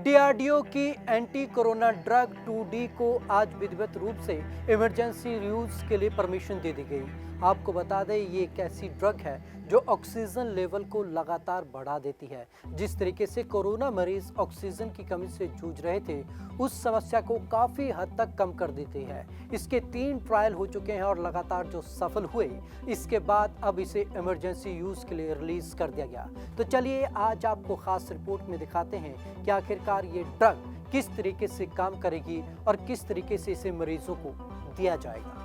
DRDO की anti corona drug 2D को आज विधिवत रूप से इमरजेंसी यूज के लिए परमिशन दे दी गई। आपको बता दें ये एक ऐसी ड्रग है जो ऑक्सीजन लेवल को लगातार बढ़ा देती है। जिस तरीके से कोरोना मरीज ऑक्सीजन की कमी से जूझ रहे थे उस समस्या को काफ़ी हद तक कम कर देती है। इसके 3 ट्रायल हो चुके हैं और लगातार जो सफल हुए इसके बाद अब इसे इमरजेंसी यूज़ के लिए रिलीज़ कर दिया गया। तो चलिए आज आपको ख़ास रिपोर्ट में दिखाते हैं कि आखिरकार ये ड्रग किस तरीके से काम करेगी और किस तरीके से इसे मरीजों को दिया जाएगा।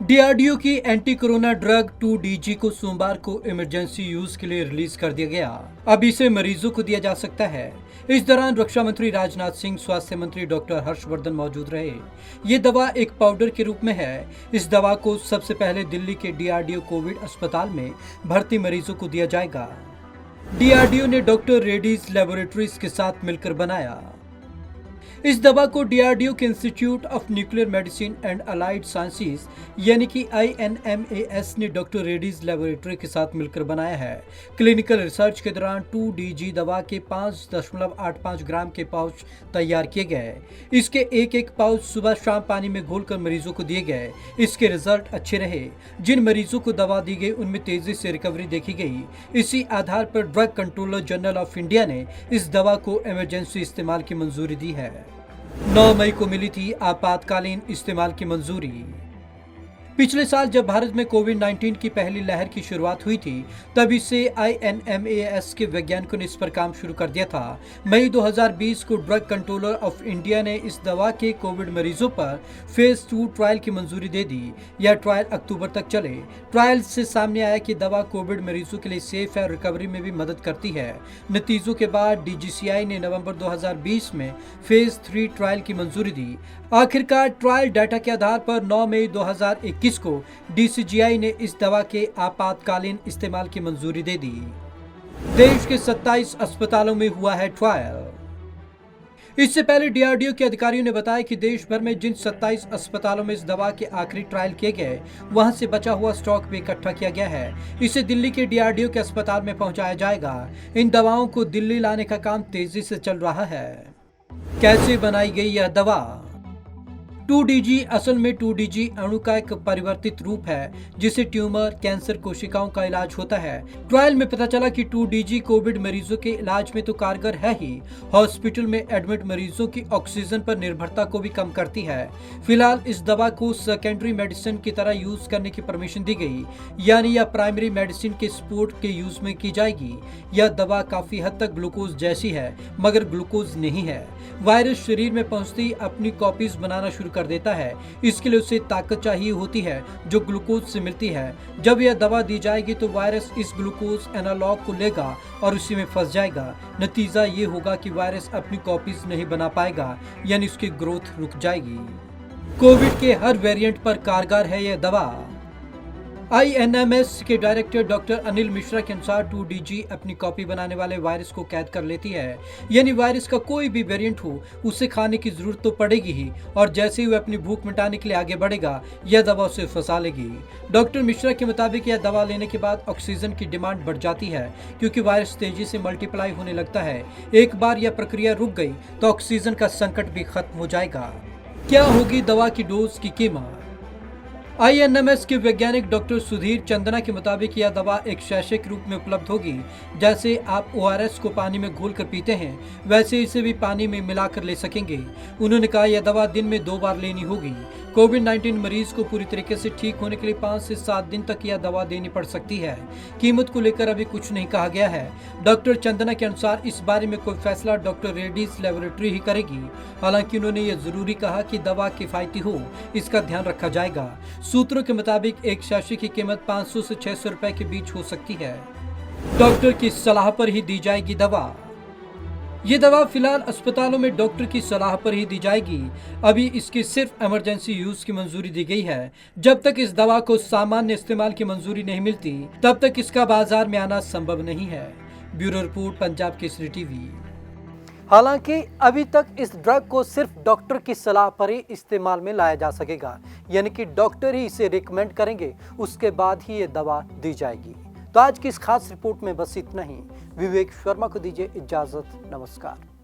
डीआरडीओ की एंटी कोरोना ड्रग 2DG को सोमवार को इमरजेंसी यूज के लिए रिलीज कर दिया गया। अब इसे मरीजों को दिया जा सकता है। इस दौरान रक्षा मंत्री राजनाथ सिंह, स्वास्थ्य मंत्री डॉक्टर हर्षवर्धन मौजूद रहे। ये दवा एक पाउडर के रूप में है। इस दवा को सबसे पहले दिल्ली के डीआरडीओ कोविड अस्पताल में भर्ती मरीजों को दिया जाएगा। डीआरडीओ ने डॉक्टर रेड्डीज लैबोरेटरीज के साथ मिलकर बनाया। इस दवा को डीआरडीओ के institute of nuclear medicine and allied sciences यानी कि INMAS ने डॉक्टर रेड्डीज लैबोरेटरी के साथ मिलकर बनाया है। क्लिनिकल रिसर्च के दौरान 2DG दवा के 5.85 ग्राम के पाउच तैयार किए गए। इसके एक पाउच सुबह शाम पानी में घोलकर मरीजों को दिए गए। इसके रिजल्ट अच्छे रहे। जिन मरीजों को दवा दी गई उनमें तेजी से रिकवरी देखी गई। इसी आधार पर drug controller general of India ने इस दवा को इमरजेंसी इस्तेमाल की मंजूरी दी है। 9 मई को मिली थी आपातकालीन इस्तेमाल की मंजूरी। पिछले साल जब भारत में कोविड-19 की पहली लहर की शुरुआत हुई थी तब इसे INMAS के वैज्ञानिकों ने इस पर काम शुरू कर दिया था। मई 2020 को ड्रग कंट्रोलर ऑफ इंडिया ने इस दवा के कोविड मरीजों पर फेज 2 ट्रायल की मंजूरी दे दी। यह ट्रायल अक्टूबर तक चले। ट्रायल से सामने आया कि दवा कोविड मरीजों के लिए सेफ है और रिकवरी में भी मदद करती है। नतीजों के बाद DGCI ने नवंबर 2020 में फेज 3 ट्रायल की मंजूरी दी। आखिरकार ट्रायल डाटा के आधार पर 9 मई 2021 को DCGI ने इस दवा के आपातकालीन इस्तेमाल की मंजूरी दे दी। देश के 27 अस्पतालों में हुआ है ट्रायल। इससे पहले डीआरडीओ के अधिकारियों ने बताया कि देश भर में जिन 27 अस्पतालों में इस दवा के आखिरी ट्रायल किए गए वहां से बचा हुआ स्टॉक भी इकट्ठा किया गया है। इसे दिल्ली के डीआरडीओ के अस्पताल में पहुंचाया जाएगा। इन दवाओं को दिल्ली लाने का काम तेजी से चल रहा है। कैसे बनाई गई यह दवा? 2DG असल में 2DG अणु का एक परिवर्तित रूप है जिसे ट्यूमर, कैंसर कोशिकाओं का इलाज होता है। ट्रायल में पता चला कि 2DG कोविड मरीजों के इलाज में तो कारगर है ही, हॉस्पिटल में एडमिट मरीजों की ऑक्सीजन पर निर्भरता को भी कम करती है। फिलहाल इस दवा को सेकेंडरी मेडिसिन की तरह यूज करने की परमिशन दी गई, यानी यह प्राइमरी मेडिसिन के सपोर्ट के यूज में की जाएगी। यह दवा काफी हद तक ग्लूकोज जैसी है मगर ग्लूकोज नहीं है। वायरस शरीर में पहुंचते ही अपनी कॉपीज बनाना शुरू कर देता है। इसके लिए उसे ताकत चाहिए होती है जो ग्लूकोज से मिलती है। जब यह दवा दी जाएगी तो वायरस इस ग्लूकोज एनालॉग को लेगा और उसी में फंस जाएगा। नतीजा ये होगा कि वायरस अपनी कॉपीज नहीं बना पाएगा, यानी उसकी ग्रोथ रुक जाएगी। कोविड के हर वेरिएंट पर कारगर है यह दवा। INMAS के डायरेक्टर डॉक्टर अनिल मिश्रा के अनुसार 2DG अपनी कॉपी बनाने वाले वायरस को कैद कर लेती है, यानी वायरस का कोई भी वेरिएंट हो उसे खाने की जरूरत तो पड़ेगी ही, और जैसे ही वह अपनी भूख मिटाने के लिए आगे बढ़ेगा यह दवा उसे फंसा लेगी। डॉक्टर मिश्रा के मुताबिक यह दवा लेने के बाद ऑक्सीजन की डिमांड बढ़ जाती है क्योंकि वायरस तेजी से मल्टीप्लाई होने लगता है। एक बार यह प्रक्रिया रुक गई तो ऑक्सीजन का संकट भी खत्म हो जाएगा। क्या होगी दवा की डोज की कीमत? INMAS के वैज्ञानिक डॉक्टर सुधीर चंदना के मुताबिक यह दवा एक शैशे के रूप में उपलब्ध होगी। जैसे आप ORS को पानी में घोलकर पीते हैं वैसे इसे भी पानी में मिलाकर ले सकेंगे। उन्होंने कहा यह दवा दिन में 2 बार लेनी होगी। कोविड-19 मरीज को पूरी तरीके से ठीक होने के लिए 5 से 7 दिन तक यह दवा देनी पड़ सकती है। कीमत को लेकर अभी कुछ नहीं कहा गया है। डॉक्टर चंदना के अनुसार इस बारे में कोई फैसला डॉक्टर रेड्डीज लैबोरेटरी ही करेगी। हालांकि उन्होंने यह जरूरी कहा कि दवा किफायती हो, इसका ध्यान रखा जाएगा। सूत्रों के मुताबिक एक शैशे की कीमत 500 से 600 रुपए के बीच हो सकती है। डॉक्टर की सलाह पर ही दी जाएगी दवा। ये दवा फिलहाल अस्पतालों में डॉक्टर की सलाह पर ही दी जाएगी। अभी इसकी सिर्फ इमरजेंसी यूज की मंजूरी दी गई है। जब तक इस दवा को सामान्य इस्तेमाल की मंजूरी नहीं मिलती तब तक इसका बाजार में आना संभव नहीं है। Bureau report, Punjab Kesari TV. हालांकि अभी तक इस ड्रग को सिर्फ डॉक्टर की सलाह पर ही इस्तेमाल में लाया जा सकेगा, यानी कि डॉक्टर ही इसे रिकमेंड करेंगे, उसके बाद ही ये दवा दी जाएगी। तो आज की इस खास रिपोर्ट में बस इतना ही। विवेक शर्मा को दीजिए इजाजत। नमस्कार।